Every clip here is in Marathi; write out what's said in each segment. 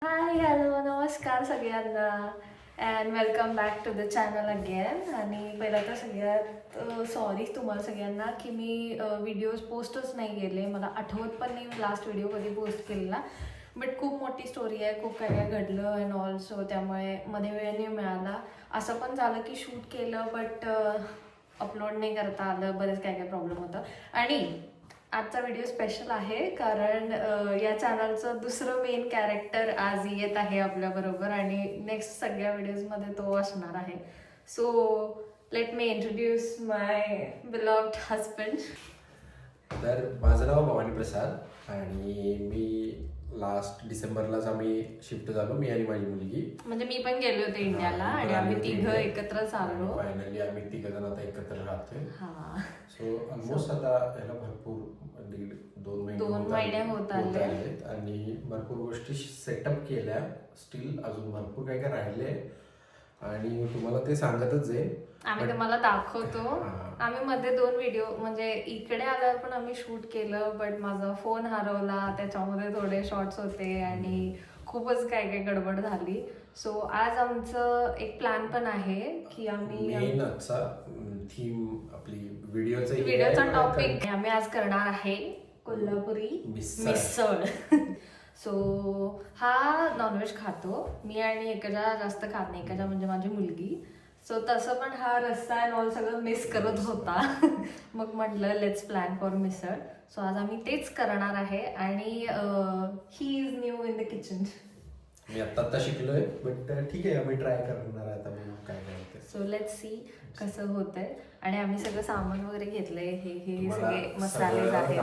हाय हॅलो नमस्कार सगळ्यांना and welcome back to the channel again. आणि पहिला तर सगळ्यात सॉरी तुम्हाला सगळ्यांना की मी व्हिडिओज पोस्टच नाही केले. मला आठवत पण नाही मी लास्ट व्हिडिओ कधी पोस्ट केलेला. बट खूप मोठी स्टोरी आहे, खूप काय काय घडलं अँड ऑल्सो त्यामुळे मध्ये वेळ नाही मिळाला. असं पण झालं की शूट केलं बट अपलोड नाही करता आलं, बरेच काय काय प्रॉब्लेम होतं. आणि आजचा व्हिडिओ स्पेशल आहे कारण या चॅनलचं दुसरं मेन कॅरेक्टर आज येत आहे आपल्याबरोबर आणि नेक्स्ट सगळ्या व्हिडिओजमध्ये तो असणार आहे. सो लेट मी इंट्रोड्यूस माय बिलव्ड हजबंड. तर माझं नाव भवानी प्रसाद आणि मी लास्ट डिसेंबरलाच आम्ही शिफ्ट झालो, मी आणि माझी मुलगी. म्हणजे मी पण गेले होते इंडियाला आणि आम्ही तिघं एकत्रच आलो. फायनली आम्ही तिघ जण आता एकत्र राहतोय. हा, सो ऑलमोस्ट आता याला भरपूर दोन महिने होत आले आणि भरपूर गोष्टी सेटअप केल्या. स्टील अजून भरपूर काय काय राहिले आणि तुम्हाला ते सांगतच जाईल. आम्ही तुम्हाला दाखवतो. आम्ही मध्ये 2 व्हिडिओ म्हणजे इकडे आल्यावर पण आम्ही शूट केलं बट माझा फोन हरवला, त्याच्यामध्ये थोडे शॉर्ट्स होते आणि खूपच काय काय गडबड झाली. सो आज आमचं एक प्लॅन पण आहे की आम्ही मेन आजचा थीम आपली व्हिडिओचा टॉपिक आम्ही आज करणार आहे कोल्हापुरी मिसळ. सो हा नॉनव्हेज खातो मी आणि एकजा जास्त खात नाही. एकजा म्हणजे माझी मुलगी. सो तसं पण हा रस्सा अँड ऑल सगळं मिस करत होता. मग म्हटलं let's plan for misal. So आज आम्ही तेच करणार आहे आणि he is new in the kitchen. मी आता शिकलोय बट ठीक आहे, आम्ही ट्राय करणार आहे आता काय काय होते. सो लेट्स सी कसं होतंय. आणि आम्ही सगळं सामान वगैरे घेतलंय. हे सगळे मसाले आहेत.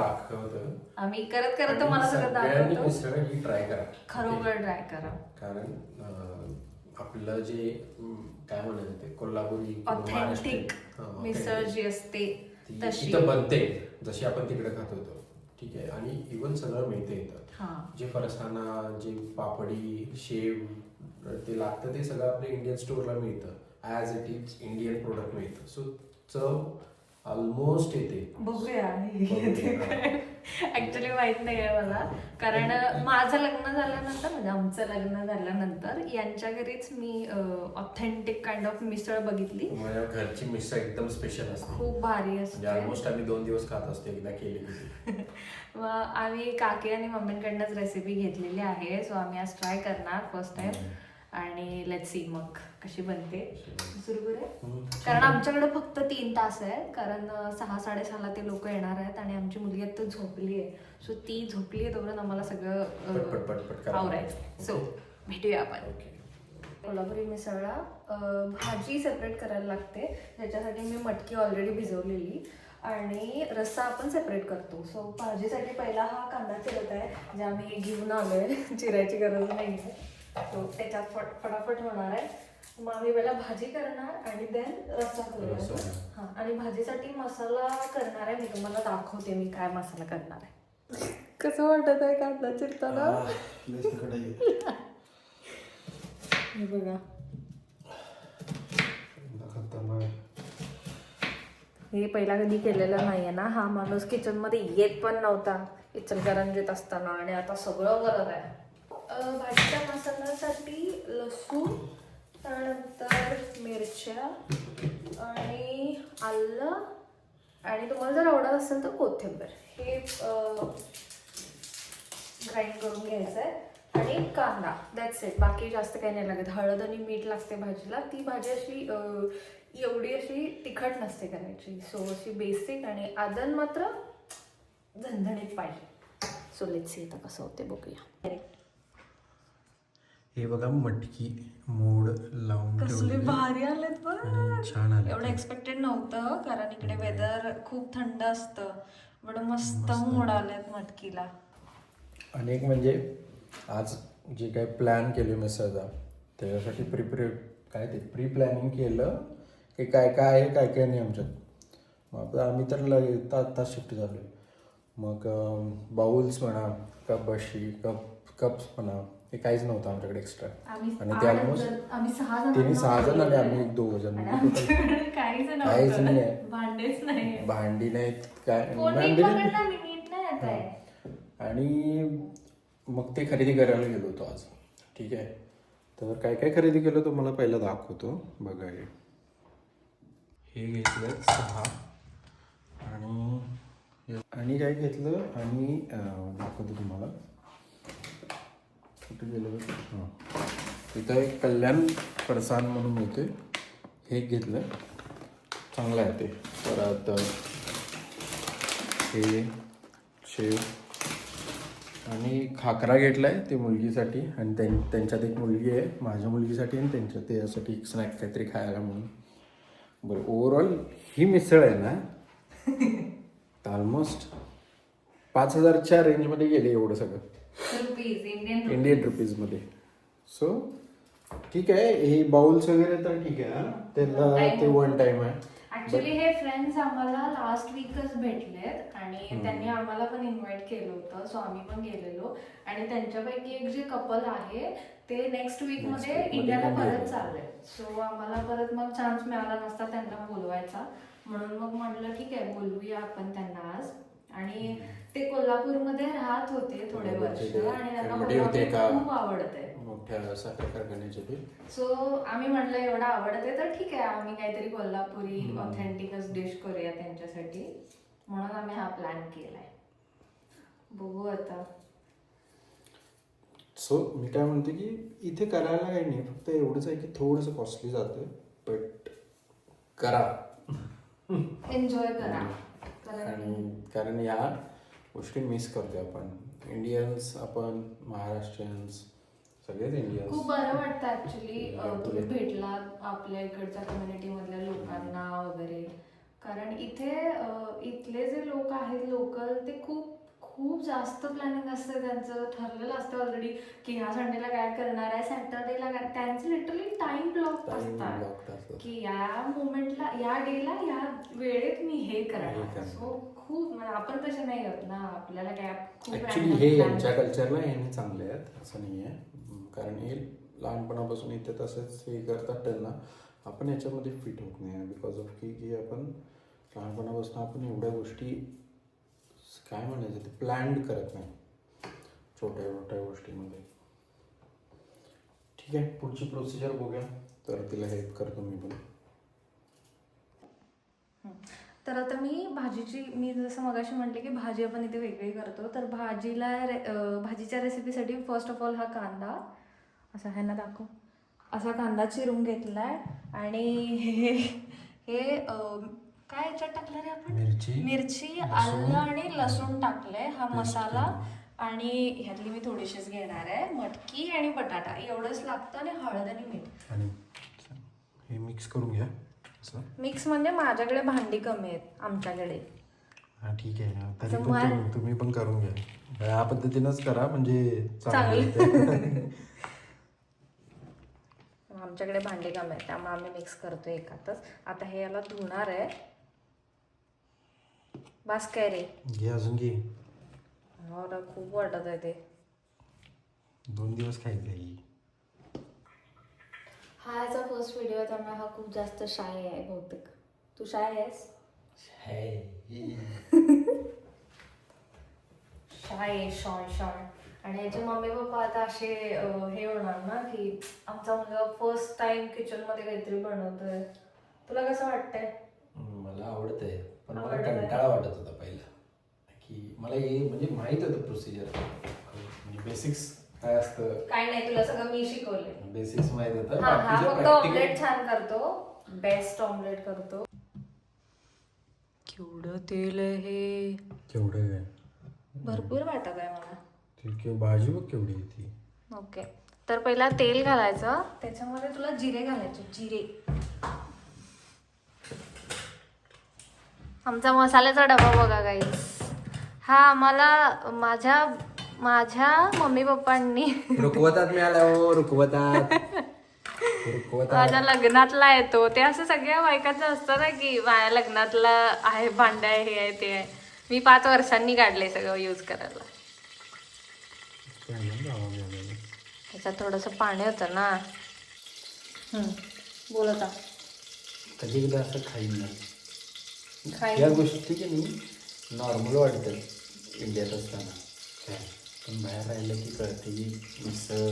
आम्ही करत करत तुम्हाला सगळं दाखवतो. मिसळ ही ट्राय करा, खरोखर ट्राय करा. कारण आपलं जे काय म्हणायचं ते कोल्हापुरी ऑथेंटिक मिसळ जी असते तशी बनते जशी आपण तिकडे खात होतो. ठीक आहे. आणि इव्हन सगळं मिळते इथं. जे फरसाणा, जे पापडी, शेव ते लागतं ते सगळं आपल्या इंडियन स्टोअरला मिळतं. As it is Indian product मिळतं. सो चव ऑलमोस्ट येते. बघूया. ऍक्च्युली माहित नाही आहे मला कारण माझं लग्न झाल्यानंतर म्हणजे आमचं लग्न झाल्यानंतर यांच्या घरीच मी ऑथेंटिक काइंड ऑफ मिसळ बघितली. माझ्या घरची मिसळ एकदम स्पेशल असते, खूप भारी असते. ऑलमोस्ट आम्ही 2 दिवस खात असतो एकदा केली की. मग आम्ही काकी आणि मम्मींकडनंच रेसिपी घेतलेली आहे. सो आम्ही आज ट्राय करणार फर्स्ट टाइम आणि लेट्स सी मग कशी बनते. सुरू करूया. कारण आमच्याकडे फक्त 3 तास आहे कारण 6-6:30 ते लोक येणार आहेत आणि आमची मुलगी आता झोपली आहे. सो ती झोपली आहे तोपर्यंत आम्हाला सगळं आवरायचं. सो भेटूया आपण. कोल्हापुरी मिसळला भाजी सेपरेट करायला लागते. त्याच्यासाठी मी मटकी ऑलरेडी भिजवलेली आणि रस्सा आपण सेपरेट करतो. सो भाजीसाठी पहिला हा कांदा चिरत आहे जे आम्ही घेऊन आलोय. चिरायची गरज नाही आहे. तो त्याच्यात फटाफट होणार आहे. मग आम्ही पहिला भाजी करणार आणि देन रस्सा करणार. हां, आणि भाजीसाठी मसाला करणार आहे. मी तुम्हाला दाखवते मी काय मसाला करणार आहे. कसं वाटत आहे कांदा चिरताना? हे बघा, हे पहिला कधी केलेलं नाहीये ना. हा माणूस किचन मध्ये येत पण नव्हता इचलकरंजीत असताना आणि आता सगळं करत आहे. भाजीच्या मसाल्यासाठी लसूण, त्यानंतर मिरच्या आणि आलं आणि तुम्हाला जर आवडत असेल तर कोथिंबीर हे ग्राइंड करून घ्यायचं आहे. आणि कांदा, दॅट्स इट. बाकी जास्त काही नाही लागत. हळद आणि मीठ लागते भाजीला. ती भाजी अशी एवढी अशी तिखट नसते करायची. सो अशी बेसिक आणि आदन मात्र झणझणीत पाहिजे. सो लेट्स सी आता कसं होते बघूया. हे बघा मटकी मोड लावून कसले भारी आलेत बघ. छान आले. एवढं एक्सपेक्टेड नव्हतं कारण इकडे वेदर खूप थंड असतं. बरं मस्त मोड आलेत मटकीला. आणि एक म्हणजे आज जे काही प्लॅन केले मिसळचा त्याच्यासाठी प्री प्लॅनिंग केलं की काय काय आहे काय काय नाही आमच्यात. मग आम्ही तर आत्ता शिफ्ट झालो आहे. मग बाउल्स म्हणा, कप्स म्हणा, हे काहीच नव्हतं आमच्याकडे एक्स्ट्रा. आणि ते ऑलमोस्ट तिने 6 जण आणि आम्ही 2 जण. काहीच नाही आहे. भांडी नाहीत काय. आणि मग ते खरेदी करायला गेलो होतो आज. ठीक आहे. तर काय काय खरेदी केलं तुम्हाला पहिला दाखवतो. बघा हे घेतलं 6 आणि काय घेतलं आणि दाखवतो तुम्हाला. कुठे गेलं हां, इथं एक कल्याण फरसान म्हणून मिळते, हे एक घेतलं, चांगलं आहे ते. परत हे शेव आणि खाकरा घेतला आहे ते मुलगीसाठी, आणि त्यांच्यात एक मुलगी आहे माझ्या मुलगीसाठी, आणि त्यांच्या त्यासाठी एक स्नॅक काहीतरी खायला म्हणून. बरं, ओव्हरऑल ही मिसळ आहे ना ऑलमोस्ट 5,000च्या रेंजमध्ये गेले एवढं सगळं रुपीज इंडियन रुपीजमध्ये. सो ठीक आहे. हे बाउल्स वगैरे तर ठीक आहे ना, त्याला ते वन टाइम आहे. ऍक्च्युली हे फ्रेंड्स आम्हाला लास्ट वीकच भेटलेत आणि त्यांनी आम्हाला पण इन्व्हाइट केलं होतं, सो आम्ही पण गेलेलो. आणि त्यांच्यापैकी एक जे कपल आहे ते नेक्स्ट वीक मध्ये इंडियाला परत चालले. सो आम्हाला परत मग चान्स मिळाला नसता त्यांना बोलवायचा, म्हणून मग म्हटलं ठीक आहे बोलवूया आपण त्यांना आज. आणि ते कोल्हापूरमध्ये राहत होते थोडे वर्ष आणि त्यांना कोल्हापूर खूप आवडते, मोठ्या साखर कारखान्याचे ते. सो आम्ही म्हटलं एवढं आवडते तर ठीक आहे आम्ही काहीतरी कोल्हापुरी ऑथेंटिकच डिश करूया त्यांच्यासाठी, म्हणून आम्ही हा प्लॅन केलाय. बघू आता. सो मी काय म्हणते की इथे करायला काही नाही, फक्त एवढंच आहे की थोडंसं कॉस्टली जातं, बट करा, एन्जॉय करा. आणि कारण या गोष्टी मिस करतो आपण इंडियन्स, आपण महाराष्ट्रीयन्स, सगळेच इंडियन्स. खूप बरं वाटतं ऍक्च्युली तुम्ही भेटला आपल्या इकडच्या कम्युनिटी मधल्या लोकांना वगैरे, कारण इथले जे लोक आहेत लोकल ते खूप खूप जास्त प्लॅनिंग असतं त्यांचं, ठरलेलं असतं ऑलरेडी की ह्या संडेला काय करणार आहे, सॅटर्डेला काय, त्यांचं लिटरली टाइम ब्लॉक असतात की या मोमेंटला या डेला या वेळेत मी हे करणार. सो खूप म्हणजे आपण तसे नाही होत ना, आपल्याला काय ऍक्च्युली हे यांच्या कल्चरला हे चांगले आहेत असं नाही आहे, कारण हे लहानपणापासून इथे तसेच हे करतात त्यांना. आपण याच्यामध्ये फिट होत नाही बिकॉज ऑफ की आपण लहानपणापासून आपण एवढ्या गोष्टी काय म्हणायचं ते प्लॅन्ड करत नाही छोट्या छोट्या गोष्टीमध्ये. ठीक आहे, पुढची प्रोसिजर बघूया. तर तिला हेल्प करतो मी पण. तर आता मी जसं मगाशी म्हटले की भाजी आपण इथे वेगळी करतो, तर भाजीच्या रेसिपीसाठी फर्स्ट ऑफ ऑल हा कांदा असा आहे ना, दाखव, असा कांदा चिरून घेतलाय. आणि हे काय याच्यात टाकलं रे आपण, मिरची, आलं आणि लसूण टाकलंय, हा मसाला. आणि ह्यातली मी थोडीशीच घेणार आहे, मटकी आणि बटाटा एवढंच लागतं, आणि हळद आणि मीठ. आणि हे मिक्स करून घ्या. मिक्स म्हणजे माझ्याकडे भांडी कमी आहेत आमच्याकडे. हा ठीक आहे, तरी पण तुम्ही पण करून घ्या या पद्धतीनंच करा, म्हणजे चांगलं. आमच्याकडे भांडी कमी आहेत त्यामुळे आम्ही मिक्स करतो एकातच. आता हे याला धुणार आहे. बस काय रे, घे अजून घे. हो ना, खूप वाटत आहे ते. 2 दिवस खायचं ही. हा याचा फर्स्ट व्हिडिओ आहे त्यामुळे हा खूप जास्त शाय आहे बहुतेक. तू शाय आहेस? Shy Shawn. आणि याचे मम्मी पप्पा आता असे हे होणार ना की आमचा मुलगा फर्स्ट टाइम किचन मध्ये काहीतरी बनवतोय. तुला कसं वाटतंय? मला आवडतंय, पण मला कंटाळा वाटत होता पहिला की मला हे म्हणजे माहित होतं प्रोसिजर, म्हणजे बेसिक्स काय असतं काय नाही, तुला सगळं मी शिकवलंय. बेसिक्स माहित होतं. हा फक्त ऑमलेट छान करतो, बेस्ट ऑमलेट करतो. केवढं तेल आहे हे, केवढं आहे, भरपूर वाटत आहे मला. ठीक आहे, भाजी बघ केवढी आहे ती. ओके, तर पहिला तेल घालायचं, त्याच्यामध्ये तुला जिरे घालायचे, जिरे. आमचा मसाल्याचा डबा बघा गाईस, हा आम्हाला माझ्या मम्मी पप्पांनी रुकवतात मिळाला हो, रुकवतात. माझ्या लग्नातला येतो. ते असं सगळ्या बायकांचं असतं ना की माझ्या लग्नातला आहे, भांड आहे, हे आहे ते आहे. मी 5 वर्षांनी काढले सगळं यूज करायला. त्याच्यात थोडंसं पाणी होतं ना. बोल आता. कधी कधी असं खाईन या गोष्टी की नाही नॉर्मल वाटतं इंडियात असताना, पण बाहेर राहिलं की कळते की मिसळ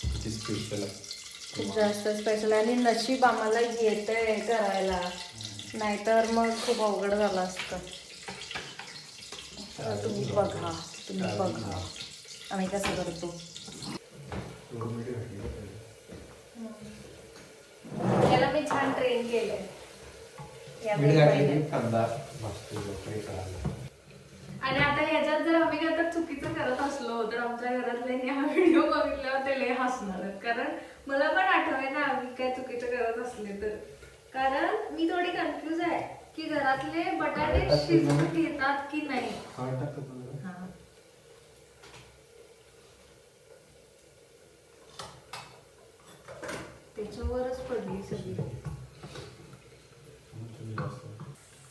किती स्पेशल आहे. खूप जास्त स्पेशल आणि नशीब आम्हाला येतंय करायला, नाहीतर मग खूप अवघड झालं असतं. तर तुम्ही बघा आम्ही कसं करतो. याला मी छान ट्रेन केलंय. आणि आता ह्याच्यात जर आम्ही काय तर चुकीचं करत असलो तर आमच्या घरातल्यांनी हा व्हिडिओ बघितल्यावर ते लय हसणार आहेत. कारण मला पण आठवय ना आम्ही काय चुकीचं करत असले तर. कारण मी थोडी कन्फ्युज आहे की घरातले बटाटे शिजवून घेतात की नाही. हा. त्याच्यावरच पडली सगळी.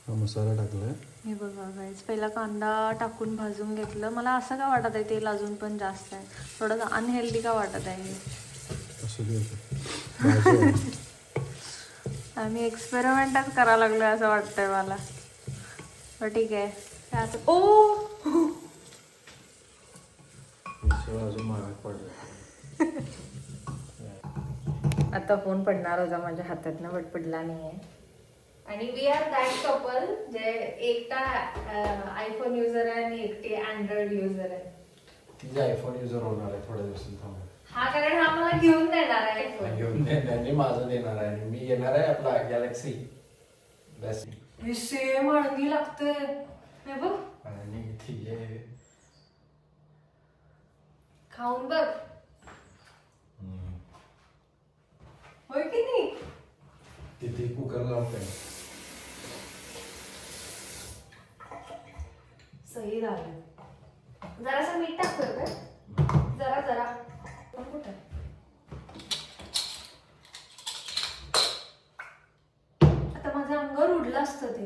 मसाला टाकलाय. हे बघा गाईज, पहिला कांदा टाकून भाजून घेतलं. मला असं का वाटत आहे तेल अजून पण जास्त आहे, थोडं अनहेल्दी का वाटत आहे. आम्ही एक्सपेरिमेंटच करायला लागलो असं वाटतंय मला. पण ठीक आहे. ओ आता फोन पडणार होता माझ्या हातातनं, बट पडला नाहीये. आणि वी आर दॅट कपल जे एकटा आयफोन युजर आहे आणि एकटी अँड्रॉइड युजर आहे. तिचे आयफोन युजर होणार आहे थोड्या दिवसांनी थांबून. हा, कारण हा मला घेऊन देणार आहे आयफोन. घेऊन देणार, माझं देणार आहे. मी घेणार आहे आपला गॅलेक्सी. हे सेम अळगी लागतंय हे बघ. आणि तिचे खाऊन बघ, होय की नाही. तिथे कुकर लावतोय. सही झालं. जरासं मीठ टाकतोय का? जरा कुठं आता माझ्या अंगावर उडलं असतं ते.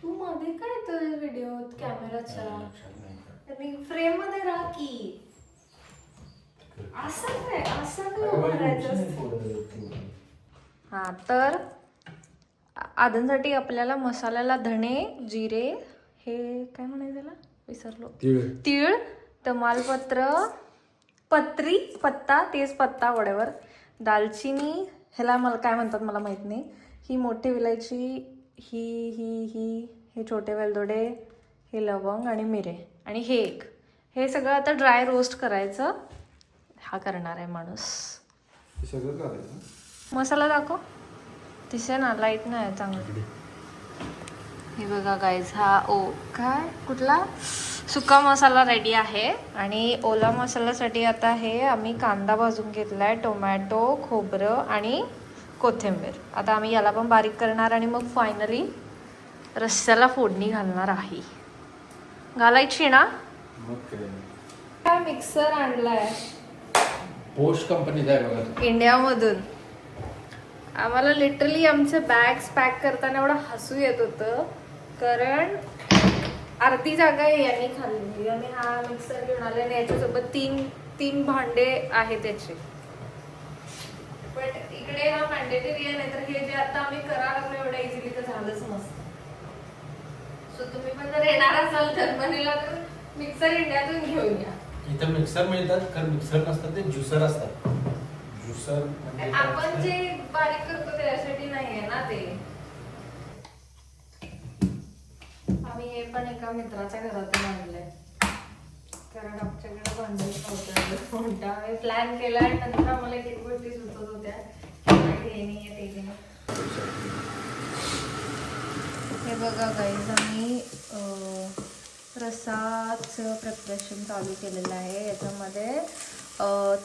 तू मध्ये काय तर व्हिडिओ कॅमेराच्या मी फ्रेम मध्ये राहा की. असं करायचं. हा, तर आधीसाठी आपल्याला मसाल्याला धणे, जिरे, हे काय म्हणायचं त्याला विसरलो, तीळ, तमालपत्र, पत्ता, तेजपत्ता, वडेवर, दालचिनी, ह्याला मला काय म्हणतात मला माहित नाही, ही मोठी विलायची, हे छोटे वेलदोडे, हे लवंग आणि मिरे, आणि हे सगळं आता ड्राय रोस्ट करायचं. हा करणार आहे माणूस. मसाला दाखव. दिसे ना, लाईट नाही चांगली. हे बघा गाईज, हा कुठला सुका मसाला रेडी आहे. आणि ओला मसाल्यासाठी आता हे आम्ही कांदा भाजून घेतलाय, टोमॅटो, खोबरं आणि कोथिंबीर. आता आम्ही याला पण बारीक करणार आणि मग फायनली रस्स्याला फोडणी घालणार आहे. घालायची ना. काय मिक्सर आणलाय पोस्ट कंपनीचा आहे बघा, इंडियामधून. आम्हाला लिटरली आमचे बॅग्स पॅक करताना एवढं हसू येत होतं, कारण अर्धी जागा यांनी खाल्ली. आणि हा मिक्सर घेऊन आले आणि याच्यासोबत तीन भांडे आहे त्याचे. पण इकडे हा मॅन्डेटरी आहे, नाहीतर हे जे आता आम्ही करायला लागलो एवढं इझिली तर झालंच नसतं. सो तुम्ही पण जर येणार असाल जर्मनीला तर मिक्सर इंडियातून घेऊन या. इथं मिक्सर मिळतात, कारण मिक्सर नसतात, ते ज्युसर असतात. ज्युसर म्हणजे आपण जे बारीक करतो त्यासाठी नाहीये ना ते. आम्ही हे पण एका मित्राच्या घरातून आणलंय, कारण आमच्याकडे भांडण नव्हतं मोठा. आम्ही प्लॅन केला आणि नंतर आम्हाला एक गोष्टी सुचत होत्या, हे नाही ते नाही. हे बघा गाईज, आम्ही रसाचं प्रिपरेशन चालू केलेलं आहे. याच्यामध्ये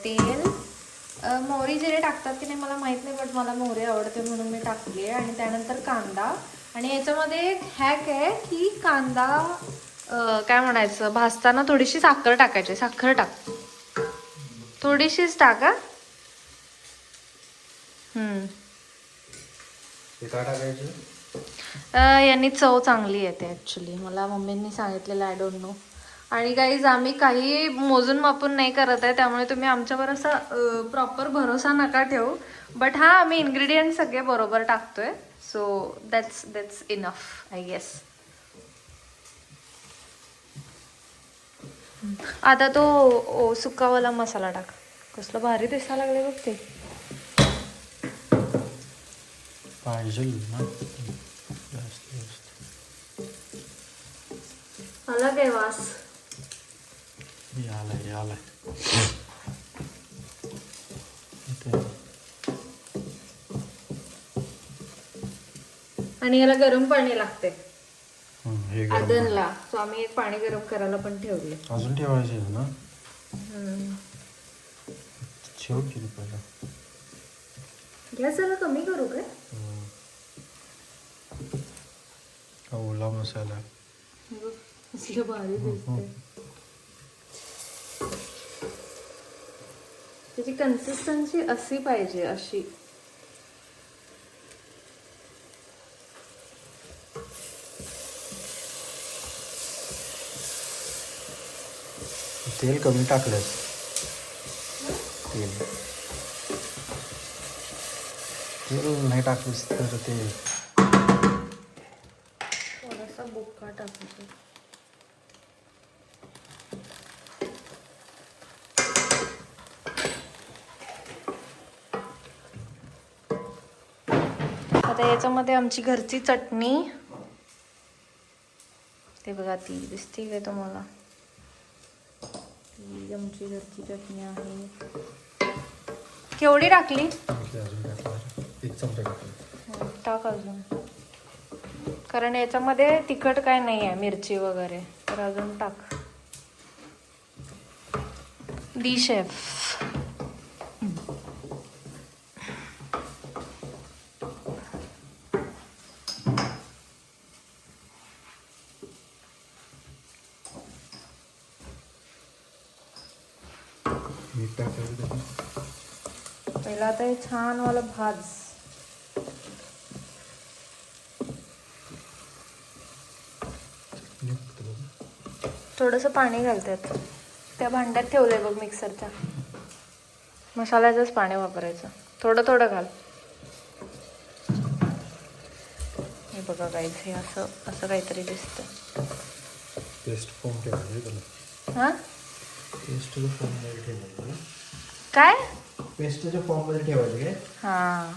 तेल, मोहरी जिरे टाकतात की नाही मला माहीत नाही, बट मला मोहरी आवडते म्हणून मी टाकली आहे. आणि त्यानंतर कांदा. आणि याच्यामध्ये हॅक आहे की कांदा काय म्हणायचं, भाजताना थोडीशी साखर टाकायची. साखर टाक, थोडीशीच टाका. यांनी चव चांगली येते ॲक्च्युली, मला मम्मींनी सांगितलेलं, आय डोंट नो. आणि गाईज, आम्ही काही मोजून मापून नाही करत आहे, त्यामुळे तुम्ही आमच्यावर असा प्रॉपर भरोसा नका ठेवू. बट हां, आम्ही इन्ग्रेडियंट सगळे बरोबर टाकतोय. So that's enough I guess. आता तो सुकावाला मसाला टाक. कसला भारी दिसायला लागले बघ ते. पाहिजे ना आला काय वास? यालाय आणि याला गरम पाणी लागते हे गरम आदनला. सो आम्ही एक पाणी गरम करायला पण ठेवले. अजून ठेवायचे ना. शेवट केली पहिला. गॅस जरा कमी करू काय? ओला मसाला. असलं भारी दिसते. त्याची कन्सिस्टन्सी अशी पाहिजे, अशी. तेल कमी टाकलंस. तेल नाही टाकलीस तर ते थोडासा बुक्का टाकायचा. आता याच्यामध्ये आमची घरची चटणी. ते बघा, ती दिसते काय तुम्हाला? ती आमची घरची चटणी आहे. केवढी टाकली? अजून टाकलं. एक चमचा टाकला. टाक अजून, कारण याच्यामध्ये तिखट काय नाही आहे, मिरची वगैरे. तर अजून टाक. दी शेफ. मीठ टाकायचं. पहिला आता हे छान वाला भाज. थोडंसं पाणी घालतात. त्या भांड्यात ठेवलंय बघ मिक्सरच्या. मसाल्याचंच पाणी वापरायचं. थोडं थोडं घाल. हे बघा गाईज, हे असं असं काहीतरी दिसतं. पेस्ट फॉर्म ठेवायचं. हां, पेस्टच्या फॉर्ममध्ये ठेवायचं. काय? पेस्टच्या फॉर्ममध्ये ठेवायचं काय? हां.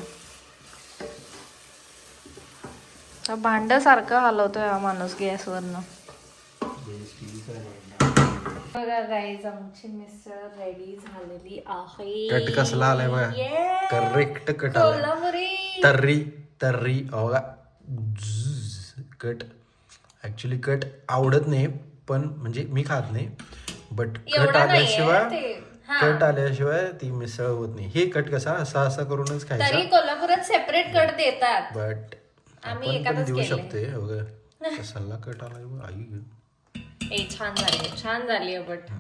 भांड सारखं हलवतोय हा माणूस गॅसवरनं. बघा गाईज, आमची मिसळ रेडी झालेली आहे. कट कसला आलाय बघा. करेक्ट कट आलाय. कोल्हापुरी तर्री कट. ऍक्च्युली कट आवडत नाही, पण म्हणजे मी खात नाही, बट कट आल्याशिवाय ती मिसळ होत नाही. हे कट कसा असा करूनच खायचा. तरी कोल्हापुरात सेपरेट कट देतात, बट आम्ही आपण पण एकातच देऊ केलंय. शकते. बघा कसाला कट आलाय आई. छान झाली. बट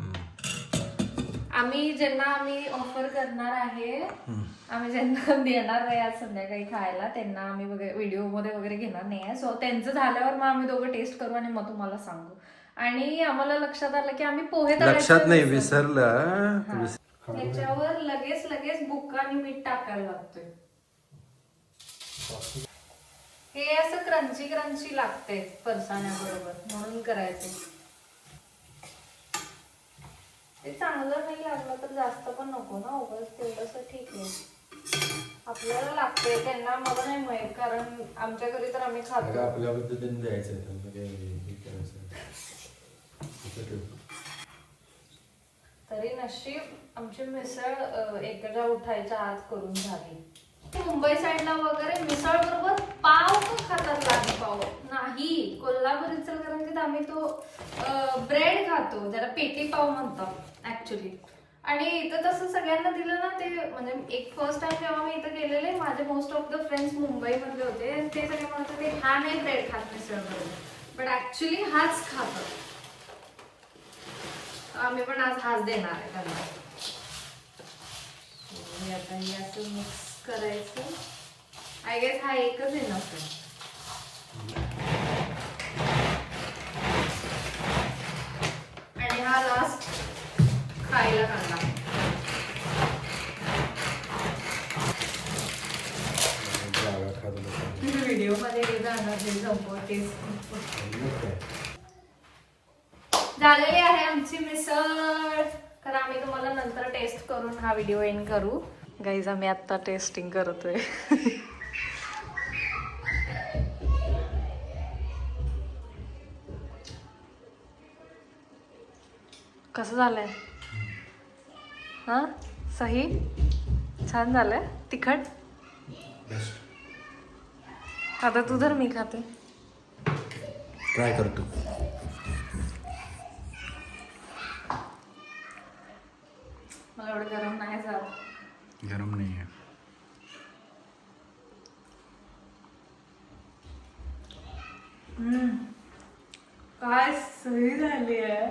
आम्ही ज्यांना ऑफर करणार आहे, आम्ही ज्यांना देणार आहे आज संध्याकाळी खायला, त्यांना आम्ही व्हिडिओ मध्ये वगैरे घेणार नाही आहे. सो त्यांचं झाल्यावर मग आम्ही दोघं टेस्ट करू आणि मग तुम्हाला सांगू. आणि आम्हाला लक्षात आलं की आम्ही पोहे लक्षात नाही, विसरलं. त्याच्यावर लगेच बुक्का आणि मीठ टाकायला लागतोय. हे असं क्रंची लागते फरसाण्याबरोबर, म्हणून करायचे. ते चांगलं नाही लागलं तर जास्त पण नको ना, उगाच तेवढंच ठीक आहे. आपल्याला लागते, त्यांना मला नाही माहित, कारण आमच्या घरी तर आम्ही खातो. आपल्या पद्धतीने द्यायचं. तरी नशीब आमची मिसळ एकदा उठायच्या आत करून झाली. मुंबई साईडला वगैरे मिसळ बरोबर पाव पण खातात, लादी पाव. नाही, कोल्हापूर इचलकरंजीत आम्ही तो ब्रेड खातो, ज्याला पेटी पाव म्हणतात ऍक्च्युली. आणि इथं तसं सगळ्यांना दिलं ना, ते म्हणजे एक फर्स्ट टाइम जेव्हा मी इथं गेलेले, माझे मोस्ट ऑफ द फ्रेंड्स मुंबईमधले होते, ते सगळे म्हणत होते हा नाही ब्रेड खात मिसळ बरोबर, बट ऍक्च्युली हाच खातात. आम्ही पण आज हाच देणार आहे त्यांना. आता हे असं मिक्स करायचं. आय गेस हा एकच आहे ना. आणि हा लास्ट खायला कांदा. व्हिडिओ मध्ये जाणार, झालेली आहे आमची मिसळ. तर आम्ही तुम्हाला नंतर टेस्ट करून हा व्हिडिओ एंड करू. गाईज आम्ही आता टेस्टिंग करतोय. कसं झालंय? हा सही छान झालंय. तिखट आता तू धर मी खाते. ट्राय करतो. मला एवढं गरम नाही जात. गरम नाही आहे. काय सही झाली आहे.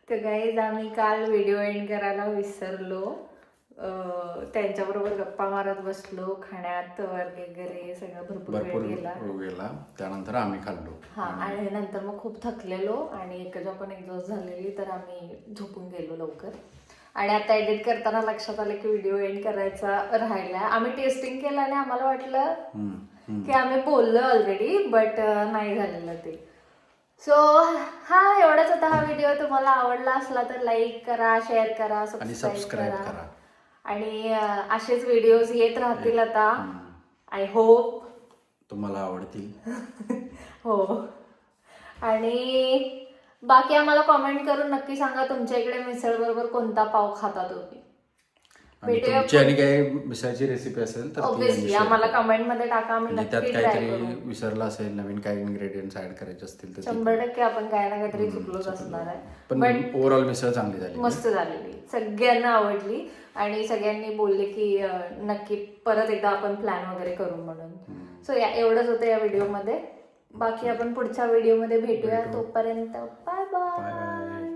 तर गाईज आम्ही काल व्हिडिओ एंड करायला विसरलो. त्यांच्याबरोबर गप्पा मारत बसलो. खाण्यात वगैरे सगळं भरपूर वेळ गेला. त्यानंतर आम्ही खाल्लो. हा आणि नंतर मग खूप थकलेलो आणि एकदा पण एक्झॉस्ट झालेली, तर आम्ही झोपून गेलो लवकर. आणि आता एडिट करताना लक्षात आलं की व्हिडिओ एंड करायचा राहिलाय. आम्ही टेस्टिंग केलं आणि आम्हाला वाटलं की आम्ही बोललो ऑलरेडी, बट नाही झालेलं ते. सो हा एवढाच होता हा व्हिडिओ. तुम्हाला आवडला असला तर लाईक करा, शेअर करा, सबस्क्राईब करा. आणि असेच व्हिडिओज येत राहतील आता. आय होप तुम्हाला आवडतील. हो. आणि बाकी आम्हाला कॉमेंट करून नक्की सांगा तुमच्या इकडे मिसळ बरोबर कोणता पाव खाता तुम्ही. तुमची आणि काही मिसळची रेसिपी असेल तर ऑब्विसली आम्हाला कमेंट मध्ये टाका. आम्ही त्यात नक्की ट्राय काहीतरी करू. विसरला असेल, नवीन काही इन्ग्रेडियंट्स ऍड करायचे असतील तर 100% आपण काही ना काहीतरी चुकलोच असणार आहे. पण ओव्हरऑल मिसळ चांगली झाली, मस्त झालेली, सगळ्यांना आवडली. आणि सगळ्यांनी बोलले की नक्की परत एकदा आपण प्लॅन वगैरे करू म्हणून. सो या एवढंच होतं या व्हिडिओमध्ये. बाकी आपण पुढच्या व्हिडिओमध्ये भेटूया. तोपर्यंत बाय बाय.